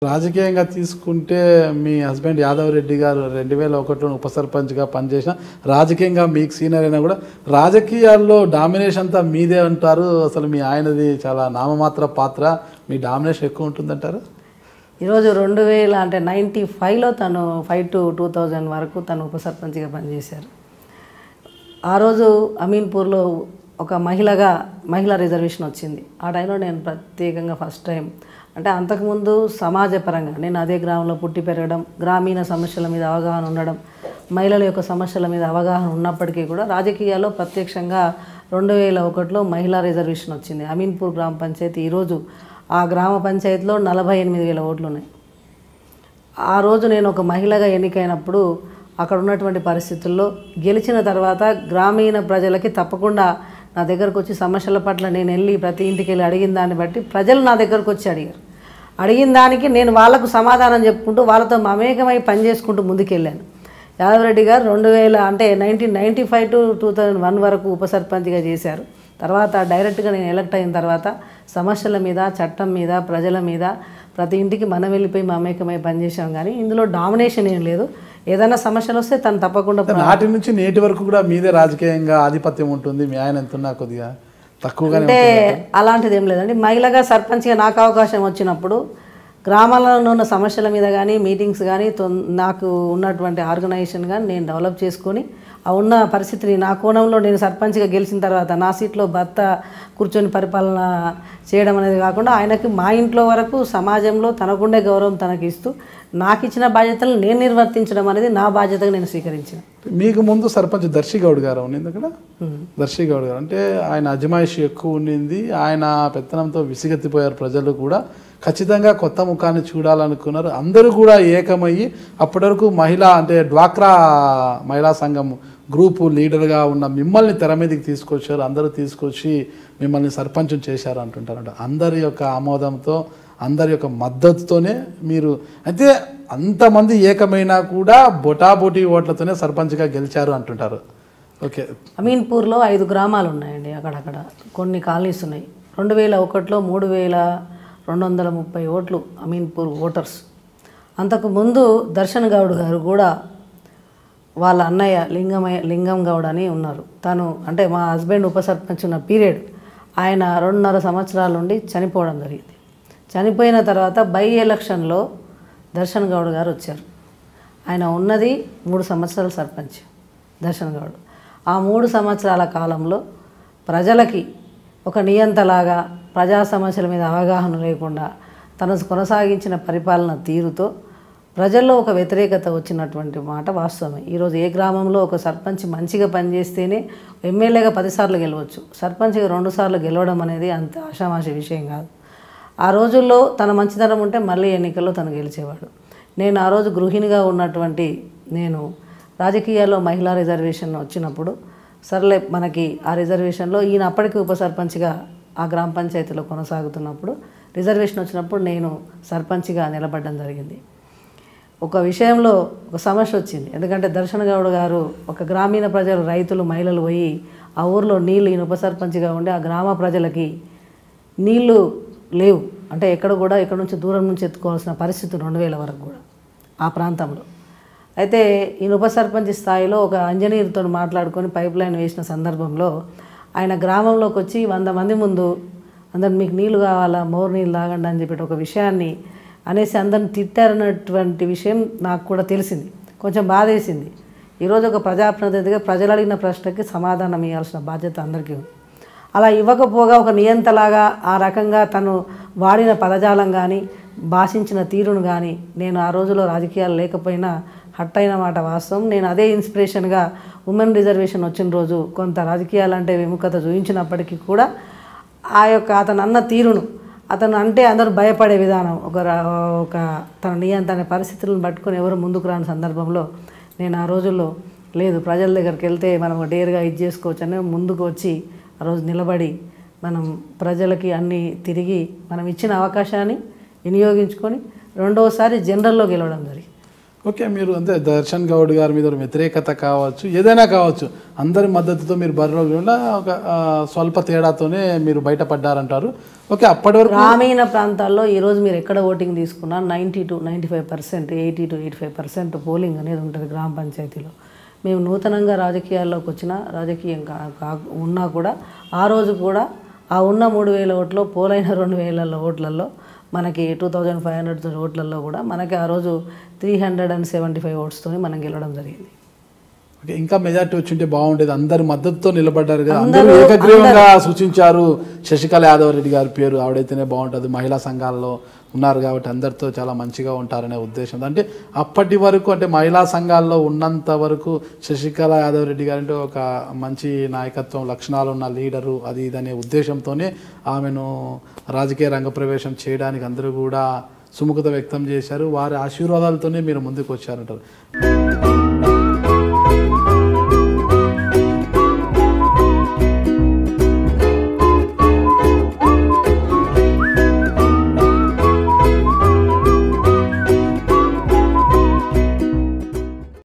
రాజకీయంగా తీసుకుంటే మీ హస్బెండ్ యాదవ్ రెడ్డి గారు 2001లో ఉప సర్పంచ్గా పనిచేసిన రాజకీయంగా మీకు సీనియర్ అయినా కూడా రాజకీయాల్లో డామినేషన్ అంతా మీదే అంటారు. అసలు మీ ఆయనది చాలా నామమాత్ర పాత్ర, మీ డామినేషన్ ఎక్కువ ఉంటుందంటారు. ఈరోజు 2000 అంటే 95లో తను 5 to 2000 వరకు తను ఉప సర్పంచ్గా పనిచేశారు. ఆ రోజు అమీన్పూర్లో ఒక మహిళా రిజర్వేషన్ వచ్చింది. ఆ టైంలో నేను ప్రత్యేకంగా ఫస్ట్ టైం అంటే అంతకుముందు సమాజపరంగా నేను అదే గ్రామంలో పుట్టి పెరగడం, గ్రామీణ సమస్యల మీద అవగాహన ఉండడం, మహిళల యొక్క సమస్యల మీద అవగాహన ఉన్నప్పటికీ కూడా రాజకీయాల్లో ప్రత్యక్షంగా 2001లో మహిళా రిజర్వేషన్ వచ్చింది. అమీన్పూర్ గ్రామ పంచాయతీ ఈరోజు ఆ గ్రామ పంచాయతీలో 48,000 ఓట్లు ఉన్నాయి. ఆ రోజు నేను ఒక మహిళగా ఎన్నికైనప్పుడు అక్కడ ఉన్నటువంటి పరిస్థితుల్లో గెలిచిన తర్వాత గ్రామీణ ప్రజలకి తప్పకుండా నా దగ్గరకు వచ్చి సమస్యల పట్ల నేను వెళ్ళి ప్రతి ఇంటికి వెళ్ళి అడిగిన దాన్ని బట్టి ప్రజలు నా దగ్గరకు వచ్చి అడిగిన దానికి నేను వాళ్ళకు సమాధానం చెప్పుకుంటూ వాళ్ళతో మమేకమై పనిచేసుకుంటూ ముందుకెళ్ళాను. యాదవ్ రెడ్డి గారు 1995 to 2001 వరకు ఉప సర్పంచ్గా చేశారు. తర్వాత డైరెక్ట్గా నేను ఎలక్ట్ అయిన తర్వాత సమస్యల మీద, చట్టం మీద, ప్రజల మీద ప్రతి ఇంటికి మనం వెళ్ళిపోయి మమేకమై పనిచేసాం. కానీ ఇందులో డామినేషన్ ఏం లేదు. ఏదైనా సమస్యలు వస్తే తను తప్పకుండా నాటి నుంచి నేటి వరకు కూడా మీదే రాజకీయంగా ఆధిపత్యం ఉంటుంది. మీ ఆయన ఎంతున్నా కొద్దిగా తక్కువగా అంటే అలాంటిది ఏం లేదండి. మహిళగా సర్పంచ్గా నాకు అవకాశం వచ్చినప్పుడు గ్రామాలలో ఉన్న సమస్యల మీద కానీ మీటింగ్స్ కానీ నాకు ఉన్నటువంటి ఆర్గనైజేషన్ కానీ నేను డెవలప్ చేసుకొని ఆ ఉన్న పరిస్థితిని నా కోణంలో నేను సర్పంచ్గా గెలిచిన తర్వాత నా సీట్లో భర్త కూర్చొని పరిపాలన చేయడం అనేది కాకుండా ఆయనకి మా ఇంట్లో వరకు సమాజంలో తనకుండే గౌరవం తనకి ఇస్తూ నాకు ఇచ్చిన బాధ్యతలు నేను నిర్వర్తించడం అనేది నా బాధ్యతగా నేను స్వీకరించిన. మీకు ముందు సర్పంచ్ దర్శిగౌడ్ గారు ఉండింది అక్కడ. దర్శిగౌడ్ గారు అంటే ఆయన అజమాయిషి ఎక్కువ ఉండింది. ఆయన పెత్తనంతో విసిగెత్తిపోయారు ప్రజలు కూడా. ఖచ్చితంగా కొత్త ముఖాన్ని చూడాలనుకున్నారు. అందరూ కూడా ఏకమయ్యి అప్పటి వరకు డ్వాక్రా మహిళా సంఘం గ్రూపు లీడర్గా ఉన్న మిమ్మల్ని తెర మీదకి తీసుకొచ్చారు. అందరూ తీసుకొచ్చి మిమ్మల్ని సర్పంచ్ చేశారు అంటుంటారంట. అందరి యొక్క ఆమోదంతో, అందరి యొక్క మద్దతుతోనే మీరు అయితే అంతమంది ఏకమైనా కూడా బొటాబొటీ ఓట్లతోనే సర్పంచ్గా గెలిచారు అంటుంటారు. ఓకే, అమీన్పూర్లో 5 గ్రామాలు ఉన్నాయండి. అక్కడక్కడ కొన్ని కాలనీస్ ఉన్నాయి. 2001లో 3,230 ఓట్లు అమీన్పూర్ ఓటర్స్. అంతకుముందు దర్శన్ గౌడ్ గారు కూడా వాళ్ళ అన్నయ్య లింగం గౌడ్ అని ఉన్నారు. తను అంటే మా హస్బెండ్ ఉప సర్పంచ్ ఉన్న పీరియడ్ ఆయన 2.5 సంవత్సరాల నుండి చనిపోవడం జరిగింది. చనిపోయిన తర్వాత బై ఎలక్షన్లో దర్శన్ గౌడ్ గారు వచ్చారు. ఆయన ఉన్నది 3 సంవత్సరాల సర్పంచ్ దర్శన్ గౌడ్. ఆ 3 సంవత్సరాల కాలంలో ప్రజలకి ఒక నియంతలాగా ప్రజా సమస్యల మీద అవగాహన లేకుండా తను కొనసాగించిన పరిపాలన తీరుతో ప్రజల్లో ఒక వ్యతిరేకత వచ్చినటువంటి మాట వాస్తవమే. ఈరోజు ఏ గ్రామంలో ఒక సర్పంచ్ మంచిగా పనిచేస్తేనే ఎమ్మెల్యేగా 10 సార్లు గెలవచ్చు. సర్పంచ్గా 2 సార్లు గెలవడం అనేది అంత ఆషామాషి విషయం కాదు. ఆ రోజుల్లో తన మంచితనం ఉంటే మళ్ళీ ఎన్నికల్లో తను గెలిచేవాడు. నేను ఆ రోజు గృహిణిగా ఉన్నటువంటి నేను రాజకీయాల్లో మహిళా రిజర్వేషన్ వచ్చినప్పుడు సర్లే మనకి ఆ రిజర్వేషన్లో ఈయన అప్పటికి ఉప సర్పంచ్గా ఆ గ్రామ పంచాయతీలో కొనసాగుతున్నప్పుడు రిజర్వేషన్ వచ్చినప్పుడు నేను సర్పంచ్గా నిలబడడం జరిగింది. ఒక విషయంలో ఒక సమస్య వచ్చింది. ఎందుకంటే దర్శన్ గౌడ్ గారు ఒక గ్రామీణ ప్రజలు, రైతులు, మహిళలు పోయి ఆ ఊరిలో నీళ్ళు ఈయన ఉప సర్పంచ్గా ఉండి ఆ గ్రామ ప్రజలకి నీళ్లు లేవు. అంటే ఇక్కడ నుంచి దూరం నుంచి ఎత్తుకోవాల్సిన పరిస్థితి 2000 వరకు కూడా ఆ ప్రాంతంలో. అయితే ఈయన ఉప సర్పంచ్ స్థాయిలో ఒక ఇంజనీర్తో మాట్లాడుకొని పైప్ లైన్ వేసిన సందర్భంలో ఆయన గ్రామంలోకి వచ్చి 100 మంది ముందు అందరు మీకు నీళ్ళు కావాలా, మోరు నీళ్ళు తాగండి అని చెప్పి ఒక విషయాన్ని అనేసి అందరిని తిట్టారన్నటువంటి విషయం నాకు కూడా తెలిసింది. కొంచెం బాధేసింది. ఈరోజు ఒక ప్రజాప్రతినిధిగా ప్రజలు అడిగిన ప్రశ్నకి సమాధానం ఇవ్వాల్సిన బాధ్యత అందరికీ ఉంది. అలా ఇవ్వకపోగా ఒక నియంతలాగా ఆ రకంగా తను వాడిన పదజాలం కానీ భాషించిన తీరును కానీ నేను ఆ రోజులో రాజకీయాలు లేకపోయినా హట్ అయిన మాట వాస్తవం. నేను అదే ఇన్స్పిరేషన్గా ఉమెన్ రిజర్వేషన్ వచ్చిన రోజు కొంత రాజకీయాలంటే విముఖత చూపించినప్పటికీ కూడా ఆ యొక్క అతను అన్న తీరును, అతను అంటే అందరూ భయపడే విధానం, ఒక తన నియంత్రణ పరిస్థితులను పట్టుకొని ఎవరు ముందుకు రాని సందర్భంలో నేను ఆ రోజుల్లో లేదు ప్రజల దగ్గరికి వెళ్తే మనం డేర్గా ఇది చేసుకోవచ్చు అని ముందుకు వచ్చి ఆ రోజు నిలబడి మనం ప్రజలకి అన్నీ తిరిగి మనం ఇచ్చిన అవకాశాన్ని వినియోగించుకొని రెండవసారి జనరల్లో గెలవడం జరిగింది. ఓకే, మీరు అంటే దర్శన్ గౌడ్ గారి మీద వ్యతిరేకత కావచ్చు, ఏదైనా కావచ్చు, అందరి మద్దతుతో మీరు బరిలో ఒక స్వల్ప తేడాతోనే మీరు బయటపడ్డారంటారు. ఓకే, అప్పటి వరకు గ్రామీణ ప్రాంతాల్లో ఈరోజు మీరు ఎక్కడ ఓటింగ్ తీసుకున్నా 90-95%, 80-85% పోలింగ్ అనేది ఉంటుంది గ్రామ పంచాయతీలో. మేము నూతనంగా రాజకీయాల్లోకి వచ్చిన రాజకీయం ఉన్నా కూడా ఆ రోజు కూడా ఆ ఉన్న 3,000 ఓట్లో పోలైన 2,000 ఓట్లలో మనకి 2,500 ఓట్లలో కూడా మనకి ఆ రోజు 375 ఓట్స్తో మనం గెలవడం జరిగింది. ఓకే, ఇంకా మెజార్టీ వచ్చింటే బాగుండేది. అందరి మద్దతుతో నిలబడ్డారు కదా, అందరూ ఏకగ్రీవంగా సూచించారు శశికళ యాదవ్ రెడ్డి గారి పేరు, ఆవిడైతేనే బాగుంటుంది, మహిళా సంఘాల్లో ఉన్నారు కాబట్టి అందరితో చాలా మంచిగా ఉంటారనే ఉద్దేశం. అంటే అప్పటి వరకు అంటే మహిళా సంఘాల్లో ఉన్నంత వరకు శశికళ యాదవ్ రెడ్డి గారు అంటే ఒక మంచి నాయకత్వం లక్షణాలు ఉన్న లీడరు, అది ఇదనే ఉద్దేశంతోనే ఆమెను రాజకీయ రంగ ప్రవేశం చేయడానికి అందరూ కూడా సుముఖత వ్యక్తం చేశారు. వారి ఆశీర్వాదాలతోనే మీరు ముందుకు వచ్చారంటారు.